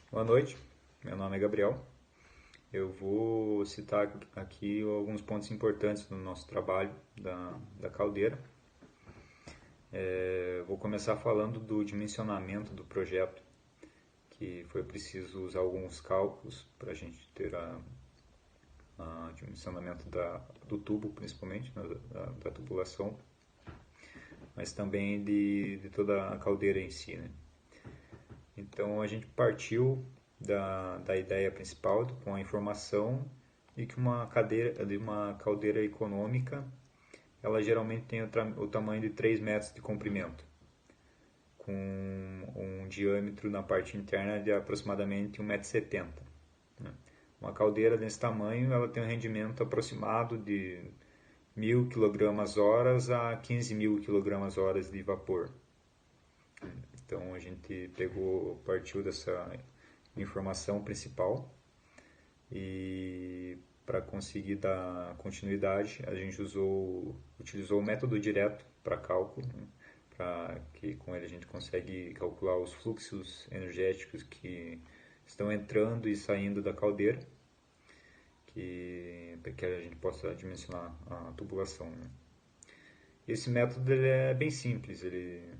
Boa noite, meu nome é Gabriel. Eu vou citar aqui alguns pontos importantes do nosso trabalho da caldeira. Vou começar falando do dimensionamento do projeto, que foi preciso usar alguns cálculos para a gente ter a dimensionamento do tubo, principalmente, né, da tubulação, mas também de toda a caldeira em si, né? Então a gente partiu da ideia principal com a informação de que uma caldeira econômica ela geralmente tem o tamanho de 3 metros de comprimento, com um diâmetro na parte interna de aproximadamente 1,70 m. Uma caldeira desse tamanho ela tem um rendimento aproximado de 1.000 kg/h a 15.000 kg/h de vapor. Então a gente partiu dessa informação principal e para conseguir dar continuidade a gente utilizou o método direto para cálculo, né? Para que com ele a gente consegue calcular os fluxos energéticos que estão entrando e saindo da caldeira, para que a gente possa dimensionar a tubulação, né? Esse método ele é bem simples, ele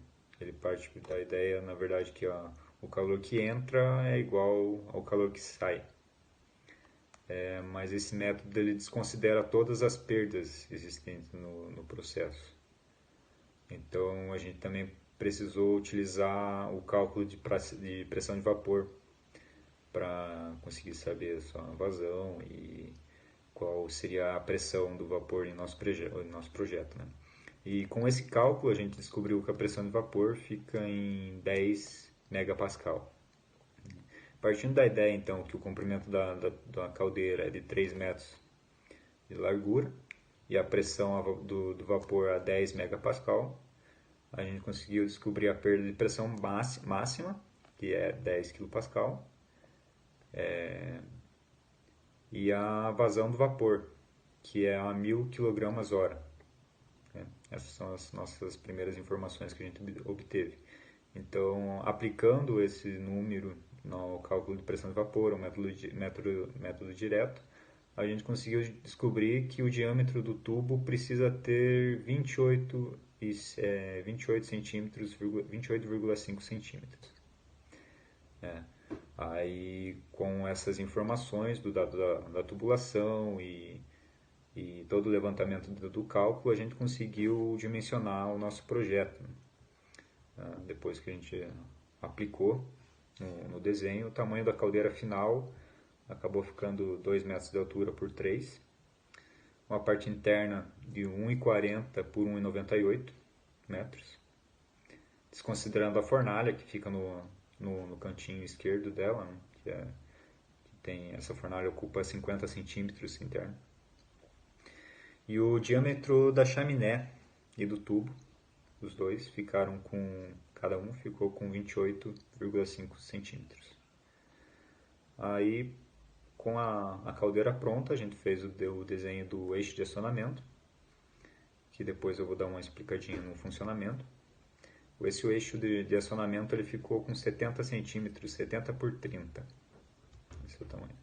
parte da ideia, na verdade, que o calor que entra é igual ao calor que sai. Mas esse método ele desconsidera todas as perdas existentes no processo. Então a gente também precisou utilizar o cálculo de pressão de vapor para conseguir saber a sua vazão e qual seria a pressão do vapor em nosso projeto, né? E com esse cálculo a gente descobriu que a pressão de vapor fica em 10 megapascal. Partindo da ideia então que o comprimento da caldeira é de 3 metros de largura e a pressão do vapor a 10 megapascal, a gente conseguiu descobrir a perda de pressão máxima, que é 10 kPa, e a vazão do vapor, que é a 1.000 kg/h. Essas são as nossas primeiras informações que a gente obteve. Então, aplicando esse número no cálculo de pressão de vapor, o método direto, a gente conseguiu descobrir que o diâmetro do tubo precisa ter 28 centímetros, 28,5 centímetros. Aí, com essas informações do dado da tubulação e todo o levantamento do cálculo, a gente conseguiu dimensionar o nosso projeto. Depois que a gente aplicou no desenho, o tamanho da caldeira final acabou ficando 2 metros de altura por 3, uma parte interna de 1,40 por 1,98 metros, desconsiderando a fornalha que fica no cantinho esquerdo dela, né, que tem essa fornalha ocupa 50 centímetros interno. E o diâmetro da chaminé e do tubo, os dois cada um ficou com 28,5 centímetros. Aí, com a caldeira pronta, a gente fez o desenho do eixo de acionamento, que depois eu vou dar uma explicadinha no funcionamento. Esse eixo de acionamento ele ficou com 70 centímetros, 70 por 30, esse é o tamanho.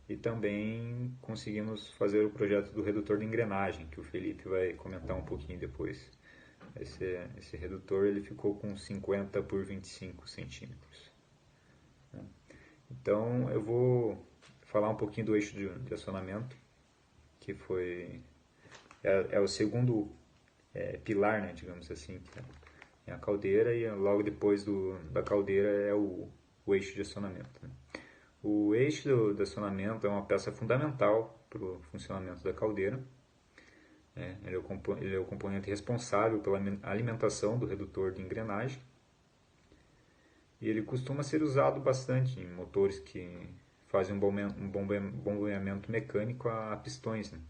E também conseguimos fazer o projeto do redutor de engrenagem, que o Felipe vai comentar um pouquinho depois. Esse redutor ele ficou com 50 por 25 centímetros. Então eu vou falar um pouquinho do eixo de acionamento, que é o segundo pilar, né, digamos assim, que é a caldeira, e logo depois da caldeira é o eixo de acionamento, né? O eixo do acionamento é uma peça fundamental para o funcionamento da caldeira. Ele é o componente responsável pela alimentação do redutor de engrenagem. E ele costuma ser usado bastante em motores que fazem um bombeamento mecânico a pistões, né?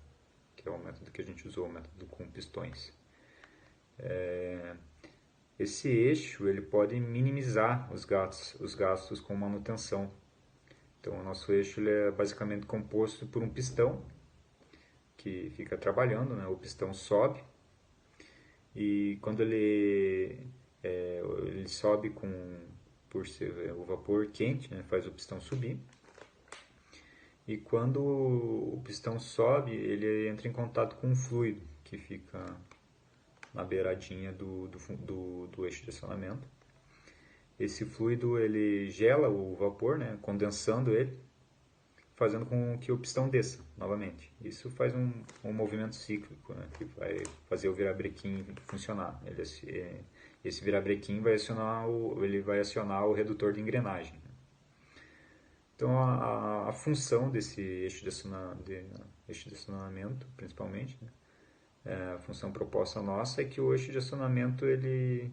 Que é o método que a gente usou, o método com pistões. Esse eixo ele pode minimizar os gastos com manutenção. Então, o nosso eixo ele é basicamente composto por um pistão que fica trabalhando, né? O pistão sobe e quando ele sobe por ser o vapor quente, né, faz o pistão subir. E quando o pistão sobe, ele entra em contato com um fluido que fica na beiradinha do eixo de acionamento. Esse fluido ele gela o vapor, né, condensando ele, fazendo com que o pistão desça novamente. Isso faz um movimento cíclico, né, que vai fazer o virabrequim funcionar. Esse virabrequim vai acionar o redutor de engrenagem. Então a função desse eixo de acionamento, principalmente, né, a função proposta nossa é que o eixo de acionamento ele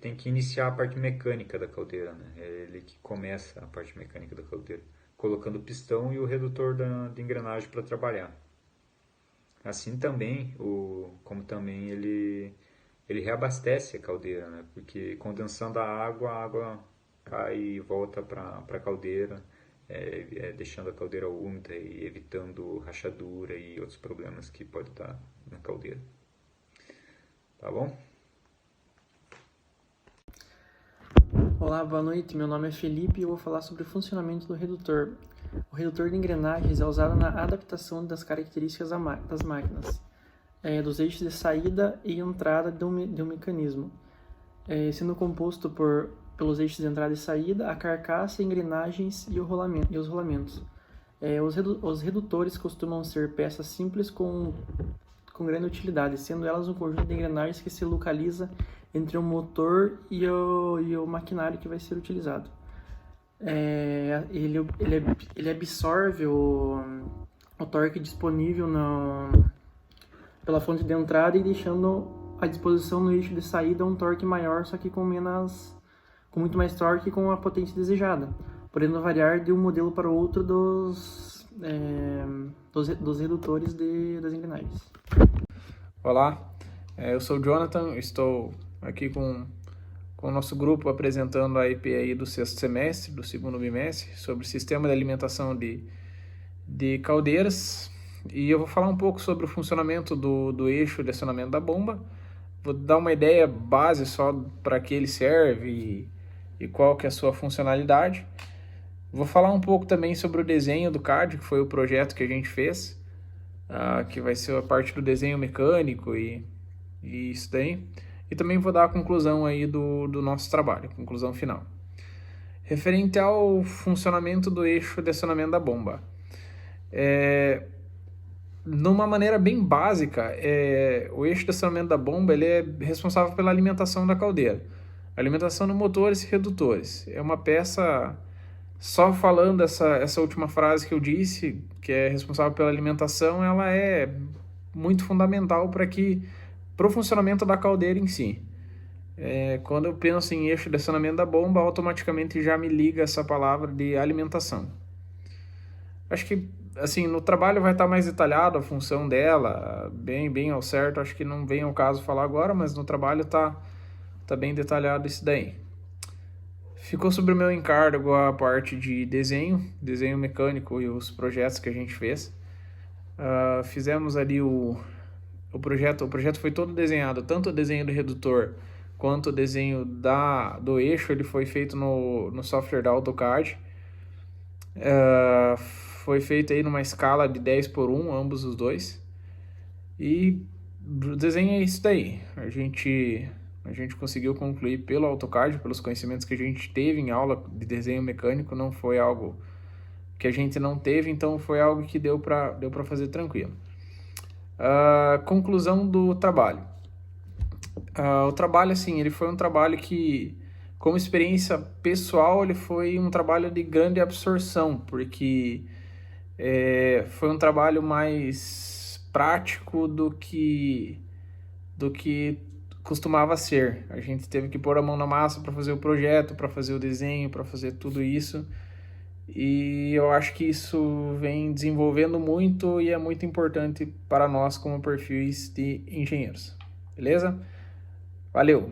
tem que iniciar a parte mecânica da caldeira, né? É ele que começa a parte mecânica da caldeira, colocando o pistão e o redutor de engrenagem para trabalhar. Assim também, como também ele reabastece a caldeira, né? Porque condensando a água cai e volta para a caldeira, deixando a caldeira úmida e evitando rachadura e outros problemas que pode estar na caldeira. Tá bom? Olá, boa noite. Meu nome é Felipe e eu vou falar sobre o funcionamento do redutor. O redutor de engrenagens é usado na adaptação das características das máquinas, dos eixos de saída e entrada de um mecanismo, sendo composto pelos eixos de entrada e saída, a carcaça, engrenagens e os rolamentos. Os redutores costumam ser peças simples com grande utilidade, sendo elas um conjunto de engrenagens que se localiza entre o motor e o maquinário que vai ser utilizado. Ele absorve o torque disponível pela fonte de entrada e deixando à disposição no eixo de saída um torque maior, só que com muito mais torque e com a potência desejada, podendo variar de um modelo para o outro dos redutores das engrenagens. Olá, eu sou o Jonathan, estou aqui com o nosso grupo apresentando a EPI do sexto semestre, do segundo bimestre, sobre sistema de alimentação de caldeiras, e eu vou falar um pouco sobre o funcionamento do eixo de acionamento da bomba. Vou dar uma ideia base só para que ele serve e qual que é a sua funcionalidade. Vou falar um pouco também sobre o desenho do CAD, que foi o projeto que a gente fez, que vai ser a parte do desenho mecânico e isso daí. E também vou dar a conclusão aí do nosso trabalho, conclusão final. Referente ao funcionamento do eixo de acionamento da bomba. Numa maneira bem básica, o eixo de acionamento da bomba ele é responsável pela alimentação da caldeira. Alimentação de motores e redutores. É uma peça, só falando essa última frase que eu disse, que é responsável pela alimentação, ela é muito fundamental para o funcionamento da caldeira em si. Quando eu penso em eixo de acionamento da bomba, automaticamente já me liga essa palavra de alimentação. Acho que assim, no trabalho vai estar mais detalhado a função dela, bem ao certo, acho que não vem ao caso falar agora, mas no trabalho tá bem detalhado isso daí. Ficou sobre o meu encargo a parte de desenho mecânico e os projetos que a gente fez. Fizemos ali o projeto foi todo desenhado, tanto o desenho do redutor quanto o desenho do eixo, ele foi feito no software da AutoCAD. Foi feito aí numa escala de 10:1, ambos os dois. E o desenho é isso daí. A gente conseguiu concluir pelo AutoCAD, pelos conhecimentos que a gente teve em aula de desenho mecânico, não foi algo que a gente não teve, então foi algo que deu para fazer tranquilo. Conclusão do trabalho. O trabalho, assim, ele foi um trabalho que, como experiência pessoal, ele foi um trabalho de grande absorção, porque foi um trabalho mais prático do que costumava ser. A gente teve que pôr a mão na massa para fazer o projeto, para fazer o desenho, para fazer tudo isso. E eu acho que isso vem desenvolvendo muito e é muito importante para nós como perfis de engenheiros. Beleza? Valeu!